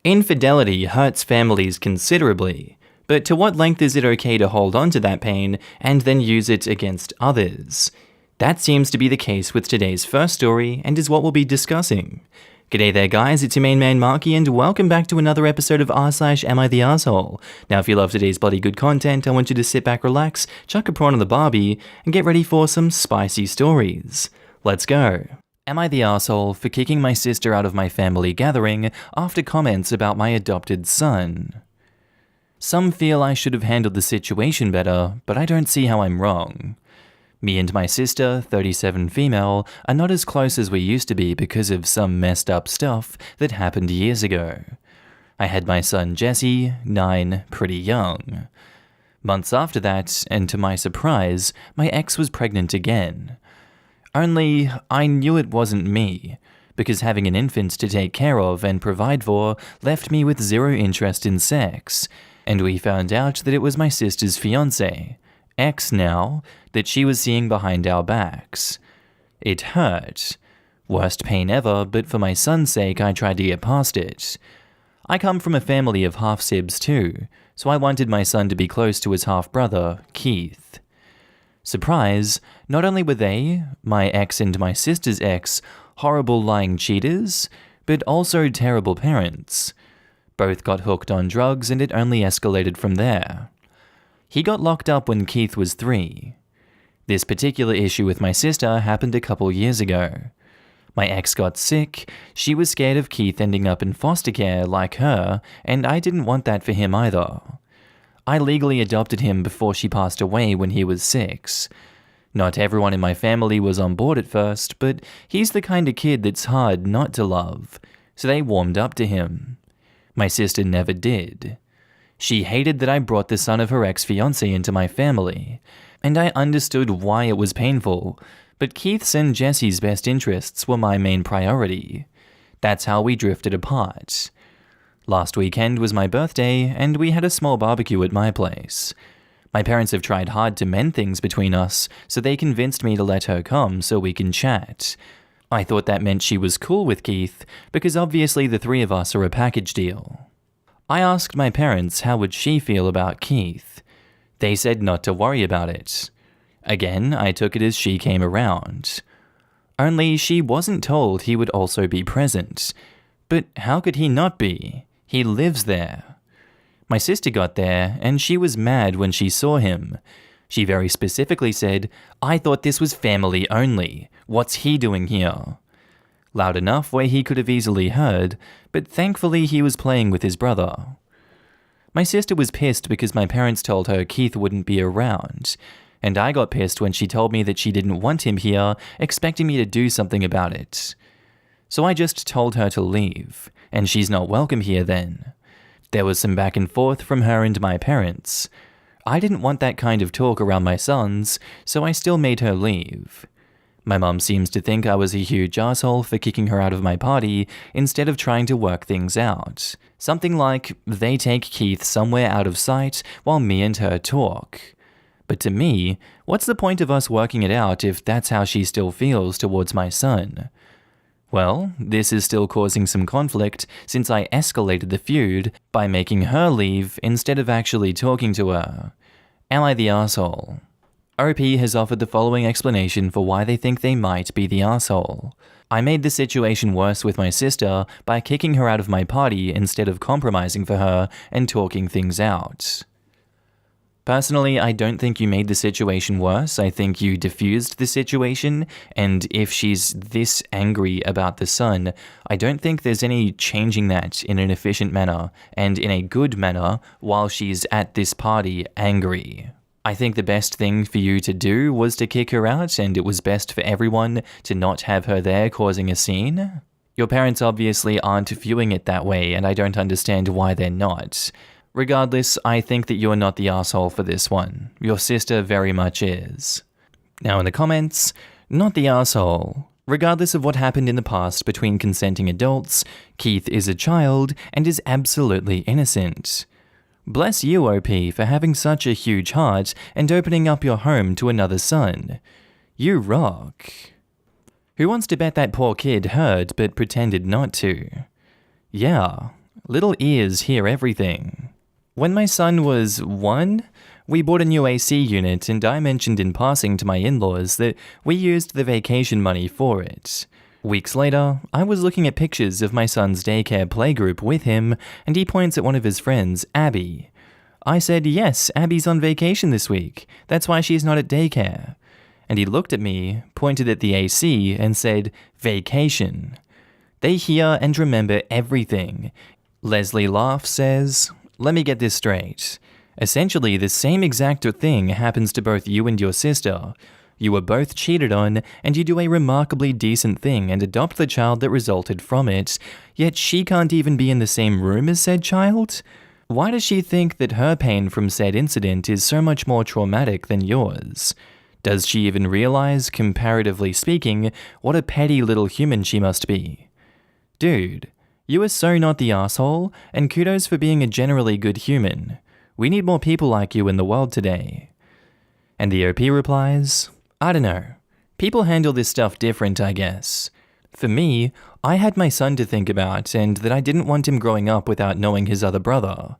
Infidelity hurts families considerably, but to what length is it okay to hold on to that pain and then use it against others? That seems to be the case with today's first story and is what we'll be discussing. G'day there guys, it's your main man Marky and welcome back to another episode of r/AmITheA. Now if you love today's bloody good content, I want you to sit back, relax, chuck a prawn on the barbie, and get ready for some spicy stories. Let's go. Am I the asshole for kicking my sister out of my family gathering after comments about my adopted son? Some feel I should have handled the situation better, but I don't see how I'm wrong. Me and my sister, 37 female, are not as close as we used to be because of some messed up stuff that happened years ago. I had my son Jesse, 9, pretty young. Months after that, and to my surprise, my ex was pregnant again. Only, I knew it wasn't me, because having an infant to take care of and provide for left me with zero interest in sex, and we found out that it was my sister's fiancé, ex now, that she was seeing behind our backs. It hurt. Worst pain ever, but for my son's sake I tried to get past it. I come from a family of half-sibs too, so I wanted my son to be close to his half-brother, Keith. Surprise, not only were they, my ex and my sister's ex, horrible lying cheaters, but also terrible parents. Both got hooked on drugs and it only escalated from there. He got locked up when Keith was 3. This particular issue with my sister happened a couple years ago. My ex got sick, she was scared of Keith ending up in foster care like her, and I didn't want that for him either. I legally adopted him before she passed away when he was 6. Not everyone in my family was on board at first, but he's the kind of kid that's hard not to love, so they warmed up to him. My sister never did. She hated that I brought the son of her ex-fiancé into my family, and I understood why it was painful, but Keith's and Jesse's best interests were my main priority. That's how we drifted apart. Last weekend was my birthday, and we had a small barbecue at my place. My parents have tried hard to mend things between us, so they convinced me to let her come so we can chat. I thought that meant she was cool with Keith, because obviously the three of us are a package deal. I asked my parents how would she feel about Keith. They said not to worry about it. Again, I took it as she came around. Only she wasn't told he would also be present. But how could he not be? He lives there. My sister got there, and she was mad when she saw him. She very specifically said, "I thought this was family only. What's he doing here?" Loud enough where he could have easily heard, but thankfully he was playing with his brother. My sister was pissed because my parents told her Keith wouldn't be around, and I got pissed when she told me that she didn't want him here, expecting me to do something about it. So I just told her to leave, and she's not welcome here then. There was some back and forth from her and my parents. I didn't want that kind of talk around my sons, so I still made her leave. My mum seems to think I was a huge asshole for kicking her out of my party instead of trying to work things out. Something like, they take Keith somewhere out of sight while me and her talk. But to me, what's the point of us working it out if that's how she still feels towards my son? Well, this is still causing some conflict since I escalated the feud by making her leave instead of actually talking to her. Am I the asshole? OP has offered the following explanation for why they think they might be the asshole. I made the situation worse with my sister by kicking her out of my party instead of compromising for her and talking things out. Personally, I don't think you made the situation worse. I think you diffused the situation, and if she's this angry about the son, I don't think there's any changing that in an efficient manner and in a good manner while she's at this party angry. I think the best thing for you to do was to kick her out, and it was best for everyone to not have her there causing a scene. Your parents obviously aren't viewing it that way, and I don't understand why they're not. Regardless, I think that you're not the asshole for this one. Your sister very much is. Now in the comments, not the asshole. Regardless of what happened in the past between consenting adults, Keith is a child and is absolutely innocent. Bless you, OP, for having such a huge heart and opening up your home to another son. You rock. Who wants to bet that poor kid heard but pretended not to? Yeah, Little ears hear everything. When my son was 1, we bought a new AC unit and I mentioned in passing to my in-laws that we used the vacation money for it. Weeks later, I was looking at pictures of my son's daycare playgroup with him and he points at one of his friends, Abby. I said, yes, Abby's on vacation this week. That's why she's not at daycare. And he looked at me, pointed at the AC and said, vacation. They hear and remember everything. Leslie laughs, says, let me get this straight. Essentially, the same exact thing happens to both you and your sister. You were both cheated on, and you do a remarkably decent thing and adopt the child that resulted from it, yet she can't even be in the same room as said child? Why does she think that her pain from said incident is so much more traumatic than yours? Does she even realize, comparatively speaking, what a petty little human she must be? Dude, you are so not the asshole, and kudos for being a generally good human. We need more people like you in the world today. And the OP replies, I don't know. People handle this stuff different, I guess. For me, I had my son to think about, and that I didn't want him growing up without knowing his other brother.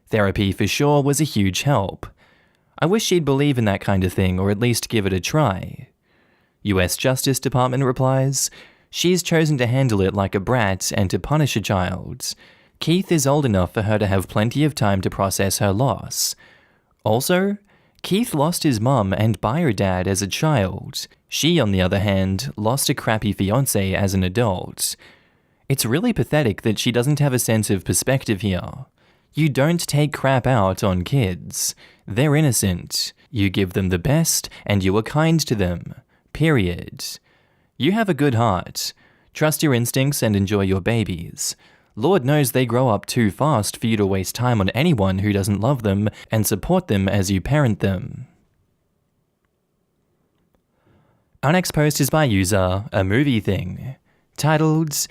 Therapy for sure was a huge help. I wish she'd believe in that kind of thing, or at least give it a try. US Justice Department replies, she's chosen to handle it like a brat and to punish a child. Keith is old enough for her to have plenty of time to process her loss. Also, Keith lost his mum and bio dad as a child. She, on the other hand, lost a crappy fiancé as an adult. It's really pathetic that she doesn't have a sense of perspective here. You don't take crap out on kids. They're innocent. You give them the best, and you are kind to them. Period. You have a good heart. Trust your instincts and enjoy your babies. Lord knows they grow up too fast for you to waste time on anyone who doesn't love them and support them as you parent them. Our next post is by user AmITheA, titled,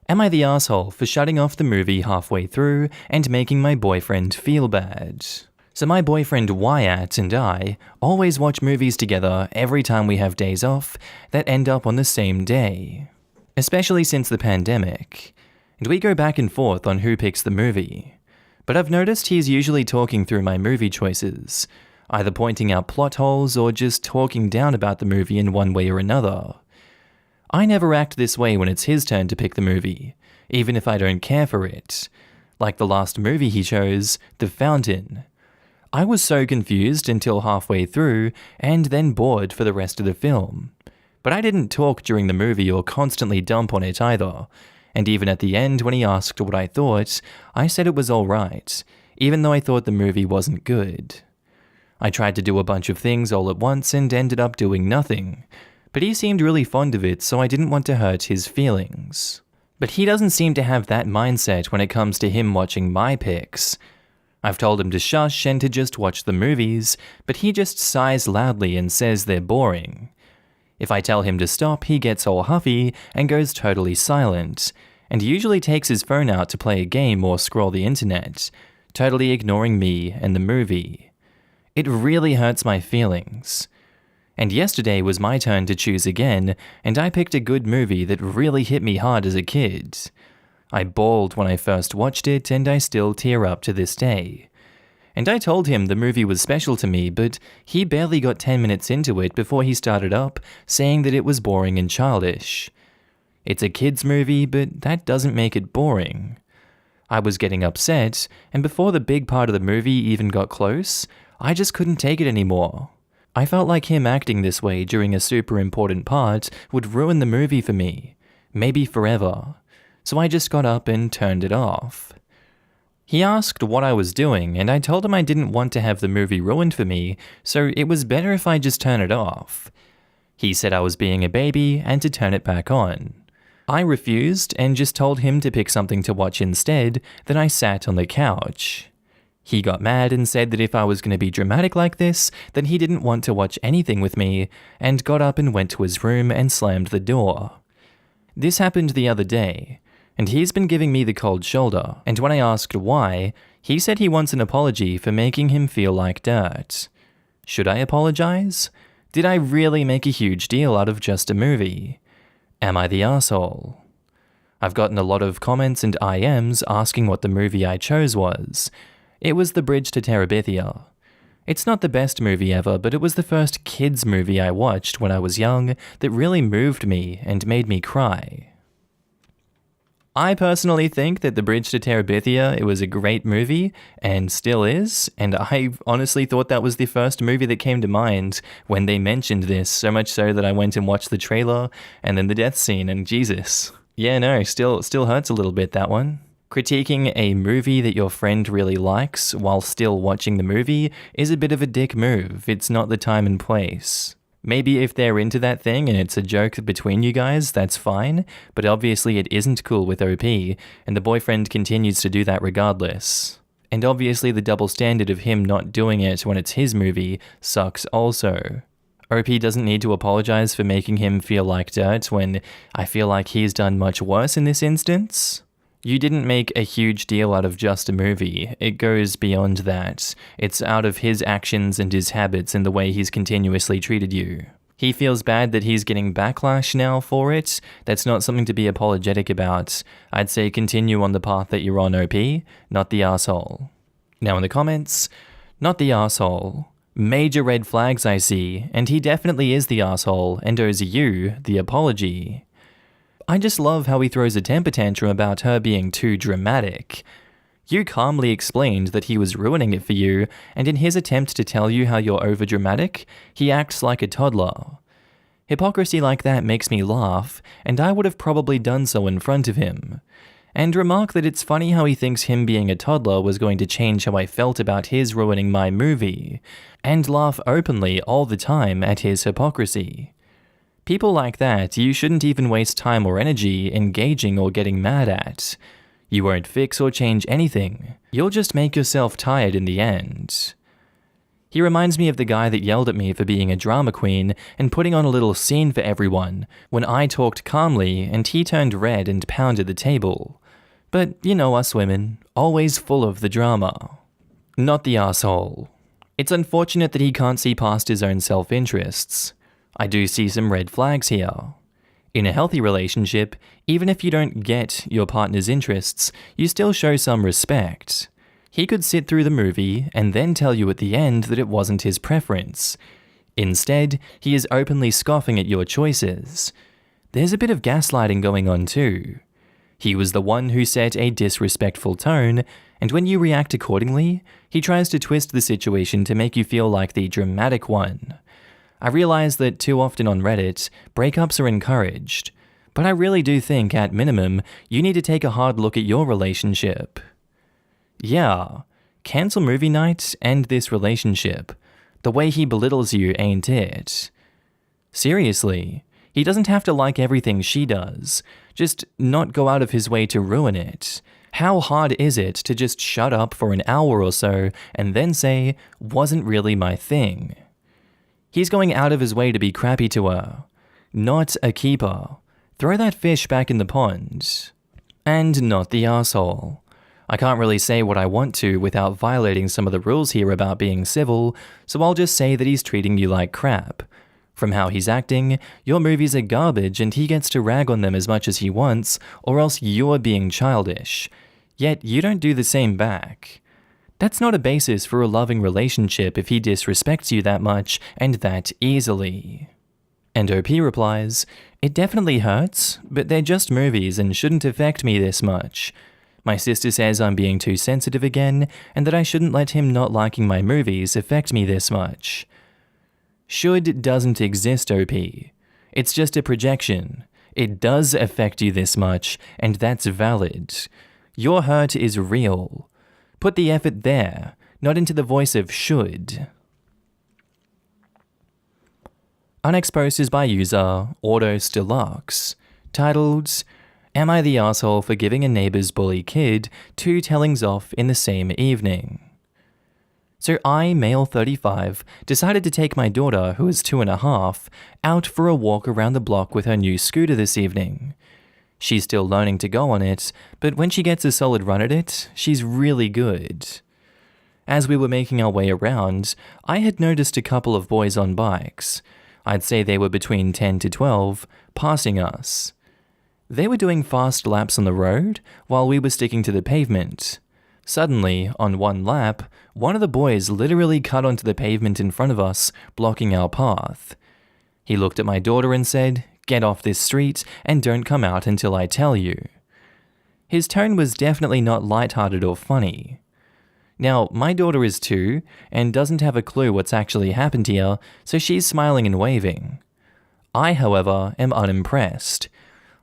Am I the asshole for shutting off the movie halfway through and making my boyfriend feel bad? So my boyfriend Wyatt and I always watch movies together every time we have days off that end up on the same day, especially since the pandemic. And we go back and forth on who picks the movie. But I've noticed he's usually talking through my movie choices, either pointing out plot holes or just talking down about the movie in one way or another. I never act this way when it's his turn to pick the movie, even if I don't care for it. Like the last movie he chose, The Fountain. I was so confused until halfway through, and then bored for the rest of the film. But I didn't talk during the movie or constantly dump on it either. And even at the end when he asked what I thought, I said it was alright, even though I thought the movie wasn't good. I tried to do a bunch of things all at once and ended up doing nothing, but he seemed really fond of it, so I didn't want to hurt his feelings. But he doesn't seem to have that mindset when it comes to him watching my picks. I've told him to shush and to just watch the movies, but he just sighs loudly and says they're boring. If I tell him to stop, he gets all huffy and goes totally silent, and usually takes his phone out to play a game or scroll the internet, totally ignoring me and the movie. It really hurts my feelings. And yesterday was my turn to choose again, and I picked a good movie that really hit me hard as a kid. I bawled when I first watched it, and I still tear up to this day. And I told him the movie was special to me, but he barely got 10 minutes into it before he started up, saying that it was boring and childish. It's a kid's movie, but that doesn't make it boring. I was getting upset, and before the big part of the movie even got close, I just couldn't take it anymore. I felt like him acting this way during a super important part would ruin the movie for me, maybe forever. So I just got up and turned it off. He asked what I was doing, and I told him I didn't want to have the movie ruined for me, so it was better if I just turn it off. He said I was being a baby and to turn it back on. I refused and just told him to pick something to watch instead, then I sat on the couch. He got mad and said that if I was going to be dramatic like this, then he didn't want to watch anything with me, and got up and went to his room and slammed the door. This happened the other day, and he's been giving me the cold shoulder, and when I asked why, he said he wants an apology for making him feel like dirt. Should I apologize? Did I really make a huge deal out of just a movie? Am I the asshole? I've gotten a lot of comments and IMs asking what the movie I chose was. It was The Bridge to Terabithia. It's not the best movie ever, but it was the first kids movie I watched when I was young that really moved me and made me cry. I personally think that The Bridge to Terabithia, it was a great movie, and still is, and I honestly thought that was the first movie that came to mind when they mentioned this, so much so that I went and watched the trailer, and then the death scene, and Jesus. Yeah, no, still hurts a little bit, that one. Critiquing a movie that your friend really likes while still watching the movie is a bit of a dick move. It's not the time and place. Maybe if they're into that thing and it's a joke between you guys, that's fine, but obviously it isn't cool with OP, and the boyfriend continues to do that regardless. And obviously the double standard of him not doing it when it's his movie sucks also. OP doesn't need to apologize for making him feel like dirt when I feel like he's done much worse in this instance. You didn't make a huge deal out of just a movie. It goes beyond that. It's out of his actions and his habits and the way he's continuously treated you. He feels bad that he's getting backlash now for it. That's not something to be apologetic about. I'd say continue on the path that you're on, OP, not the asshole. Now in the comments, not the asshole. Major red flags I see, and he definitely is the asshole and owes you the apology. I just love how he throws a temper tantrum about her being too dramatic. You calmly explained that he was ruining it for you, and in his attempt to tell you how you're overdramatic, he acts like a toddler. Hypocrisy like that makes me laugh, and I would have probably done so in front of him. And remark that it's funny how he thinks him being a toddler was going to change how I felt about his ruining my movie, and laugh openly all the time at his hypocrisy. People like that, you shouldn't even waste time or energy engaging or getting mad at. You won't fix or change anything. You'll just make yourself tired in the end. He reminds me of the guy that yelled at me for being a drama queen and putting on a little scene for everyone when I talked calmly and he turned red and pounded the table. But you know us women, always full of the drama. Not the asshole. It's unfortunate that he can't see past his own self-interests. I do see some red flags here. In a healthy relationship, even if you don't get your partner's interests, you still show some respect. He could sit through the movie and then tell you at the end that it wasn't his preference. Instead, he is openly scoffing at your choices. There's a bit of gaslighting going on too. He was the one who set a disrespectful tone, and when you react accordingly, he tries to twist the situation to make you feel like the dramatic one. I realize that too often on Reddit, breakups are encouraged, but I really do think, at minimum, you need to take a hard look at your relationship. Yeah, cancel movie night, end this relationship. The way he belittles you ain't it. Seriously, he doesn't have to like everything she does, just not go out of his way to ruin it. How hard is it to just shut up for an hour or so and then say, wasn't really my thing? He's going out of his way to be crappy to her. Not a keeper. Throw that fish back in the pond. And not the asshole. I can't really say what I want to without violating some of the rules here about being civil, so I'll just say that he's treating you like crap. From how he's acting, your movies are garbage and he gets to rag on them as much as he wants, or else you're being childish. Yet you don't do the same back. That's not a basis for a loving relationship if he disrespects you that much and that easily. And OP replies, it definitely hurts, but they're just movies and shouldn't affect me this much. My sister says I'm being too sensitive again, and that I shouldn't let him not liking my movies affect me this much. Should doesn't exist, OP. It's just a projection. It does affect you this much, and that's valid. Your hurt is real. Put the effort there, not into the voice of should. Our next post is by user Autos Deluxe, titled, Am I the asshole for giving a neighbor's bully kid 2 tellings off in the same evening? So I, male 35, decided to take my daughter, who is 2.5, out for a walk around the block with her new scooter this evening. She's still learning to go on it, but when she gets a solid run at it, she's really good. As we were making our way around, I had noticed a couple of boys on bikes. I'd say they were between 10 to 12, passing us. They were doing fast laps on the road while we were sticking to the pavement. Suddenly, on one lap, one of the boys literally cut onto the pavement in front of us, blocking our path. He looked at my daughter and said, "Get off this street and don't come out until I tell you." His tone was definitely not lighthearted or funny. Now, my daughter is 2 and doesn't have a clue what's actually happened here, so she's smiling and waving. I, however, am unimpressed.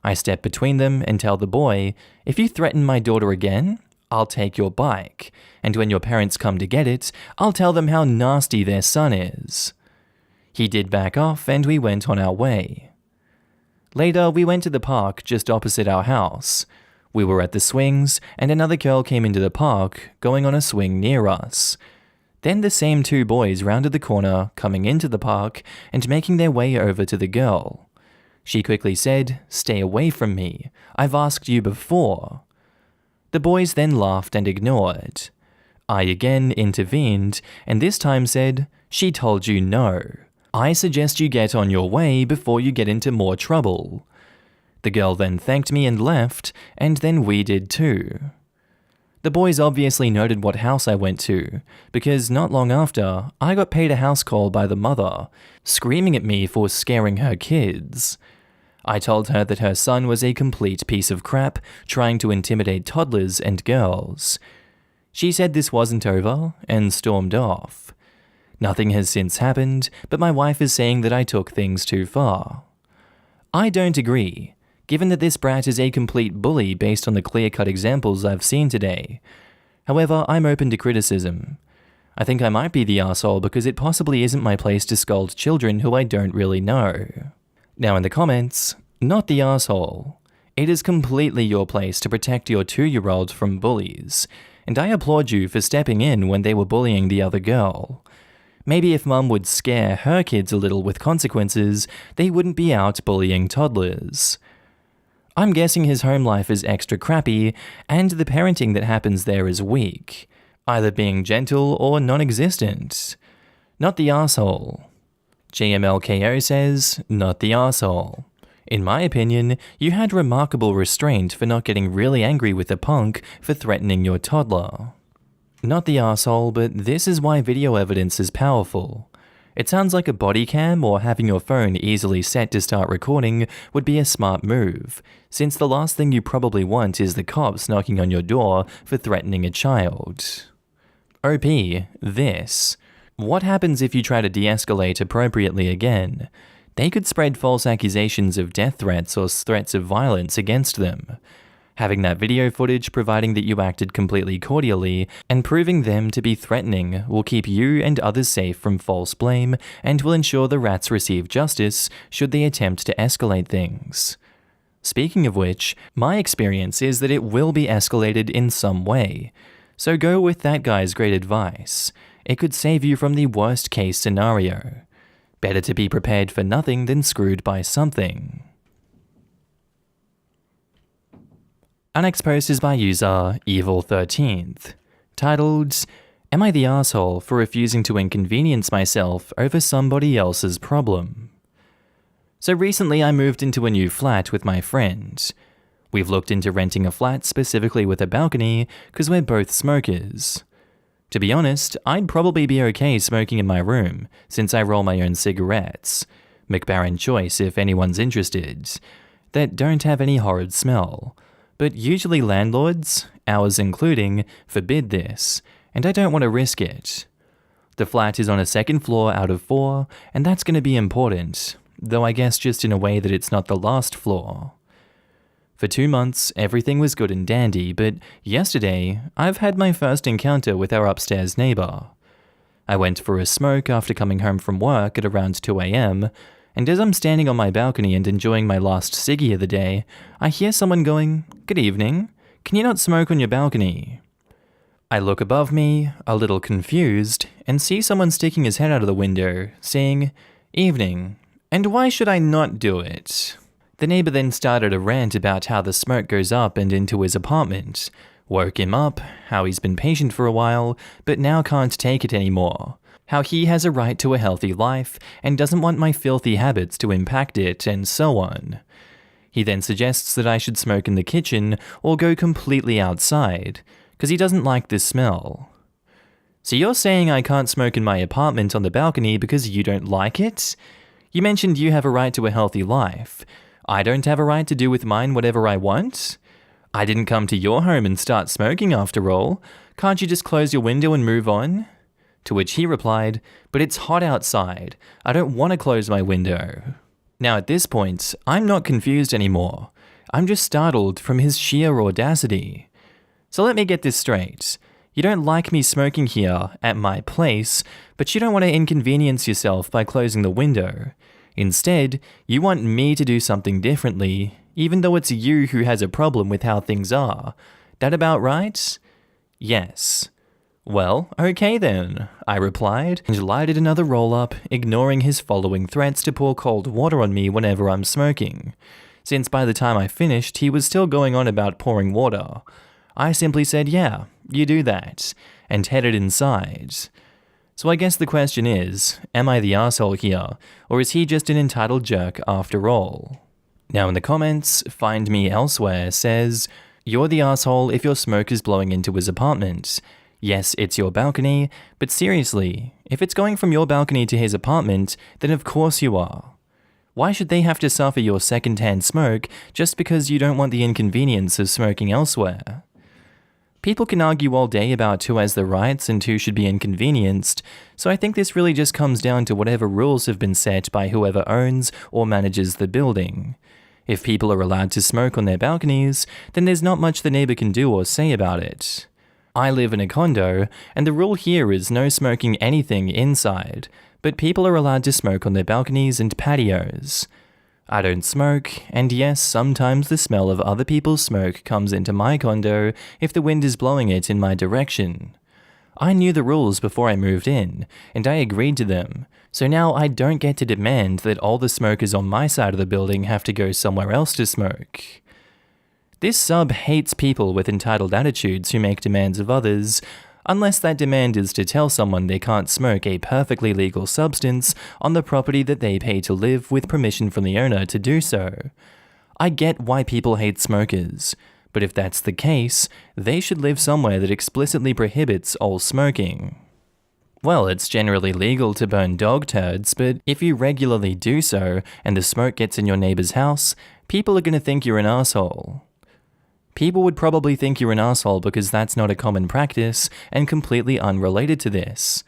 I step between them and tell the boy, "If you threaten my daughter again, I'll take your bike, and when your parents come to get it, I'll tell them how nasty their son is." He did back off and we went on our way. Later, we went to the park just opposite our house. We were at the swings, and another girl came into the park, going on a swing near us. Then the same 2 boys rounded the corner, coming into the park, and making their way over to the girl. She quickly said, "Stay away from me. I've asked you before." The boys then laughed and ignored. I again intervened, and this time said, "She told you no. I suggest you get on your way before you get into more trouble." The girl then thanked me and left, and then we did too. The boys obviously noted what house I went to, because not long after, I got paid a house call by the mother, screaming at me for scaring her kids. I told her that her son was a complete piece of crap, trying to intimidate toddlers and girls. She said this wasn't over, and stormed off. Nothing has since happened, but my wife is saying that I took things too far. I don't agree, given that this brat is a complete bully based on the clear-cut examples I've seen today. However, I'm open to criticism. I think I might be the arsehole because it possibly isn't my place to scold children who I don't really know. Now in the comments, not the arsehole. It is completely your place to protect your 2-year-old from bullies, and I applaud you for stepping in when they were bullying the other girl. Maybe if mum would scare her kids a little with consequences, they wouldn't be out bullying toddlers. I'm guessing his home life is extra crappy, and the parenting that happens there is weak, either being gentle or non-existent. Not the arsehole. GMLKO says, not the arsehole. In my opinion, you had remarkable restraint for not getting really angry with the punk for threatening your toddler. Not the arsehole, but this is why video evidence is powerful. It sounds like a body cam or having your phone easily set to start recording would be a smart move, since the last thing you probably want is the cops knocking on your door for threatening a child. OP, this. What happens if you try to de-escalate appropriately again? They could spread false accusations of death threats or threats of violence against them. Having that video footage providing that you acted completely cordially and proving them to be threatening will keep you and others safe from false blame and will ensure the rats receive justice should they attempt to escalate things. Speaking of which, my experience is that it will be escalated in some way, so go with that guy's great advice. It could save you from the worst case scenario. Better to be prepared for nothing than screwed by something. Our next post is by user Evil13th, titled, "Am I the arsehole for refusing to inconvenience myself over somebody else's problem?" So recently I moved into a new flat with my friend. We've looked into renting a flat specifically with a balcony because we're both smokers. To be honest, I'd probably be okay smoking in my room since I roll my own cigarettes, McBaron choice if anyone's interested, that don't have any horrid smell. But usually landlords, ours including, forbid this, and I don't want to risk it. The flat is on a 2nd floor out of 4, and that's going to be important, though I guess just in a way that it's not the last floor. For 2 months, everything was good and dandy, but yesterday, I've had my first encounter with our upstairs neighbor. I went for a smoke after coming home from work at around 2 a.m., and as I'm standing on my balcony and enjoying my last ciggy of the day, I hear someone going, "Good evening, can you not smoke on your balcony?" I look above me, a little confused, and see someone sticking his head out of the window, saying, "Evening, and why should I not do it?" The neighbor then started a rant about how the smoke goes up and into his apartment, woke him up, how he's been patient for a while, but now can't take it anymore, how he has a right to a healthy life and doesn't want my filthy habits to impact it, and so on. He then suggests that I should smoke in the kitchen or go completely outside, because he doesn't like this smell. So you're saying I can't smoke in my apartment on the balcony because you don't like it? You mentioned you have a right to a healthy life. I don't have a right to do with mine whatever I want? I didn't come to your home and start smoking after all. Can't you just close your window and move on? To which he replied, but it's hot outside. I don't want to close my window. Now at this point, I'm not confused anymore. I'm just startled from his sheer audacity. So let me get this straight. You don't like me smoking here at my place, but you don't want to inconvenience yourself by closing the window. Instead, you want me to do something differently, even though it's you who has a problem with how things are. That about right? Yes. Well, okay then, I replied, and lighted another roll-up, ignoring his following threats to pour cold water on me whenever I'm smoking. Since by the time I finished, he was still going on about pouring water. I simply said, yeah, you do that, and headed inside. So I guess the question is, am I the asshole here, or is he just an entitled jerk after all? Now in the comments, Find Me Elsewhere says, you're the asshole if your smoke is blowing into his apartment. Yes, it's your balcony, but seriously, if it's going from your balcony to his apartment, then of course you are. Why should they have to suffer your second-hand smoke just because you don't want the inconvenience of smoking elsewhere? People can argue all day about who has the rights and who should be inconvenienced, so I think this really just comes down to whatever rules have been set by whoever owns or manages the building. If people are allowed to smoke on their balconies, then there's not much the neighbor can do or say about it. I live in a condo, and the rule here is no smoking anything inside, but people are allowed to smoke on their balconies and patios. I don't smoke, and yes, sometimes the smell of other people's smoke comes into my condo if the wind is blowing it in my direction. I knew the rules before I moved in, and I agreed to them, so now I don't get to demand that all the smokers on my side of the building have to go somewhere else to smoke. This sub hates people with entitled attitudes who make demands of others, unless that demand is to tell someone they can't smoke a perfectly legal substance on the property that they pay to live with permission from the owner to do so. I get why people hate smokers, but if that's the case, they should live somewhere that explicitly prohibits all smoking. Well, it's generally legal to burn dog turds, but if you regularly do so and the smoke gets in your neighbor's house, people are going to think you're an asshole. People would probably think you're an asshole because that's not a common practice and completely unrelated to this.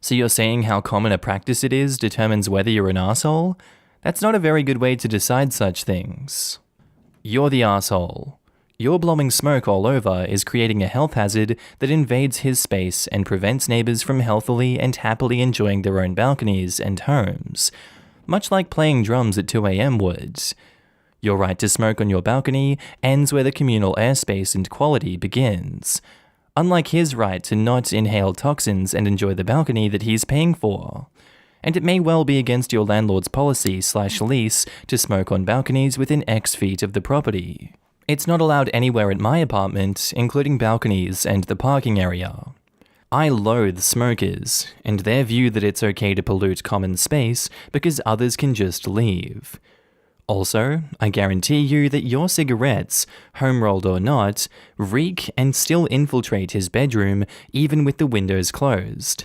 So you're saying how common a practice it is determines whether you're an asshole? That's not a very good way to decide such things. You're the asshole. Your blowing smoke all over is creating a health hazard that invades his space and prevents neighbors from healthily and happily enjoying their own balconies and homes, much like playing drums at 2 a.m. would. Your right to smoke on your balcony ends where the communal airspace and quality begins, unlike his right to not inhale toxins and enjoy the balcony that he's paying for. And it may well be against your landlord's policy/lease to smoke on balconies within X feet of the property. It's not allowed anywhere at my apartment, including balconies and the parking area. I loathe smokers, and their view that it's okay to pollute common space because others can just leave. Also, I guarantee you that your cigarettes, home-rolled or not, reek and still infiltrate his bedroom even with the windows closed.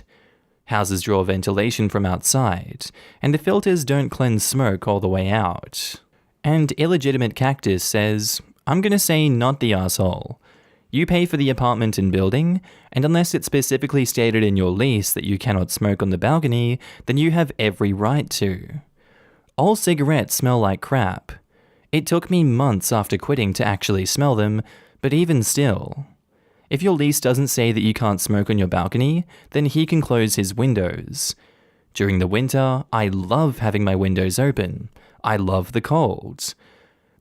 Houses draw ventilation from outside, and the filters don't cleanse smoke all the way out. And Illegitimate Cactus says, I'm gonna say not the asshole. You pay for the apartment and building, and unless it's specifically stated in your lease that you cannot smoke on the balcony, then you have every right to. All cigarettes smell like crap. It took me months after quitting to actually smell them, but even still. If your lease doesn't say that you can't smoke on your balcony, then he can close his windows. During the winter, I love having my windows open. I love the cold.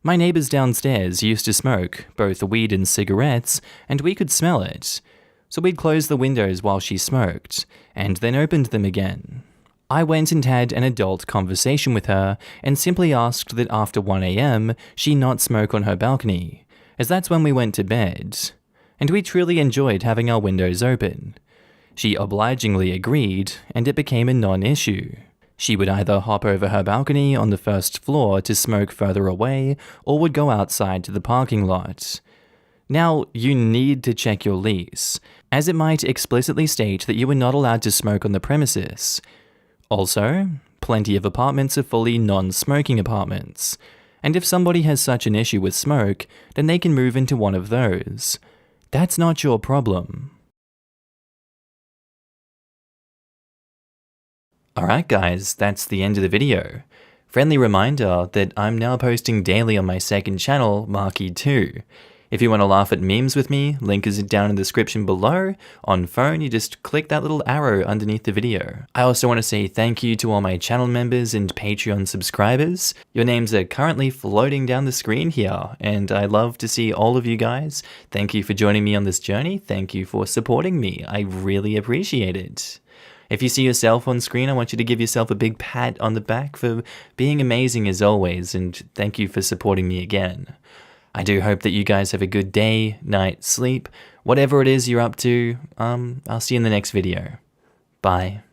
My neighbors downstairs used to smoke both weed and cigarettes, and we could smell it. So we'd close the windows while she smoked, and then opened them again. I went and had an adult conversation with her and simply asked that after 1 a.m. she not smoke on her balcony, as that's when we went to bed. And we truly enjoyed having our windows open. She obligingly agreed, and it became a non-issue. She would either hop over her balcony on the first floor to smoke further away, or would go outside to the parking lot. Now, you need to check your lease, as it might explicitly state that you are not allowed to smoke on the premises. Also, plenty of apartments are fully non-smoking apartments, and if somebody has such an issue with smoke, then they can move into one of those. That's not your problem. Alright guys, that's the end of the video. Friendly reminder that I'm now posting daily on my second channel, AmITheA. If you want to laugh at memes with me, link is down in the description below. On phone, you just click that little arrow underneath the video. I also want to say thank you to all my channel members and Patreon subscribers. Your names are currently floating down the screen here, and I love to see all of you guys. Thank you for joining me on this journey. Thank you for supporting me. I really appreciate it. If you see yourself on screen, I want you to give yourself a big pat on the back for being amazing as always, and thank you for supporting me again. I do hope that you guys have a good day, night, sleep, whatever it is you're up to. I'll see you in the next video. Bye.